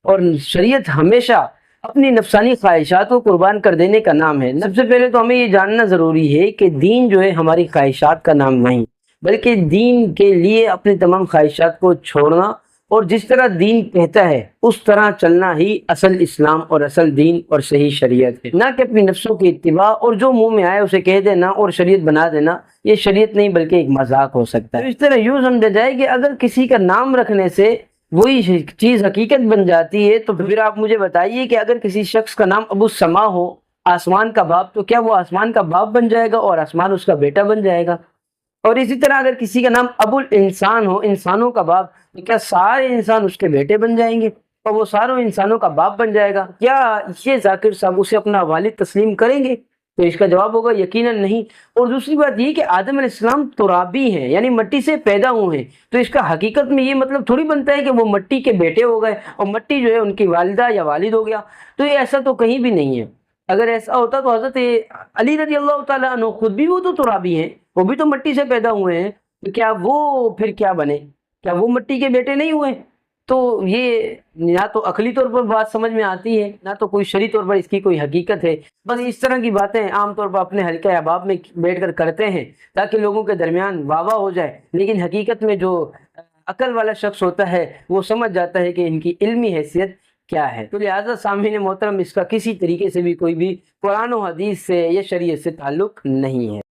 اور شریعت ہمیشہ اپنی نفسانی خواہشات کو قربان کر دینے کا نام ہے۔ سب سے پہلے تو ہمیں یہ جاننا ضروری ہے کہ دین جو ہے ہماری خواہشات کا نام نہیں، بلکہ دین کے لیے اپنی تمام خواہشات کو چھوڑنا اور جس طرح دین کہتا ہے اس طرح چلنا ہی اصل اسلام اور اصل دین اور صحیح شریعت ہے، نہ کہ اپنی نفسوں کی اتباع اور جو منہ میں آئے اسے کہہ دینا اور شریعت بنا دینا۔ یہ شریعت نہیں بلکہ ایک مذاق ہو سکتا ہے۔ تو اس طرح یوں سمجھا جائے کہ اگر کسی کا نام رکھنے سے وہی چیز حقیقت بن جاتی ہے، تو پھر آپ مجھے بتائیے کہ اگر کسی شخص کا نام ابو السما ہو، آسمان کا باپ، تو کیا وہ آسمان کا باپ بن جائے گا اور آسمان اس کا بیٹا بن جائے گا؟ اور اسی طرح اگر کسی کا نام ابو الانسان ہو، انسانوں کا باپ، تو کیا سارے انسان اس کے بیٹے بن جائیں گے اور وہ ساروں انسانوں کا باپ بن جائے گا؟ کیا یہ ذاکر صاحب اسے اپنا والد تسلیم کریں گے؟ تو اس کا جواب ہوگا یقیناً نہیں۔ اور دوسری بات یہ کہ آدم علیہ السلام ترابی ہیں، یعنی مٹی سے پیدا ہوئے ہیں، تو اس کا حقیقت میں یہ مطلب تھوڑی بنتا ہے کہ وہ مٹی کے بیٹے ہو گئے اور مٹی جو ہے ان کی والدہ یا والد ہو گیا۔ تو یہ ایسا تو کہیں بھی نہیں ہے۔ اگر ایسا ہوتا تو حضرت علی رضی اللہ تعالیٰ عنہ خود بھی وہ تو ترابی ہیں، وہ بھی تو مٹی سے پیدا ہوئے ہیں، تو کیا وہ پھر کیا بنے؟ کیا وہ مٹی کے بیٹے نہیں ہوئے؟ تو یہ نہ تو عقلی طور پر بات سمجھ میں آتی ہے، نہ تو کوئی شرعی طور پر اس کی کوئی حقیقت ہے۔ بس اس طرح کی باتیں عام طور پر اپنے حلقہ احباب میں بیٹھ کر کرتے ہیں تاکہ لوگوں کے درمیان واہ واہ ہو جائے، لیکن حقیقت میں جو عقل والا شخص ہوتا ہے وہ سمجھ جاتا ہے کہ ان کی علمی حیثیت کیا ہے۔ تو لہٰذا سامعین محترم، اس کا کسی طریقے سے بھی کوئی بھی قرآن و حدیث سے یا شریعت سے تعلق نہیں ہے۔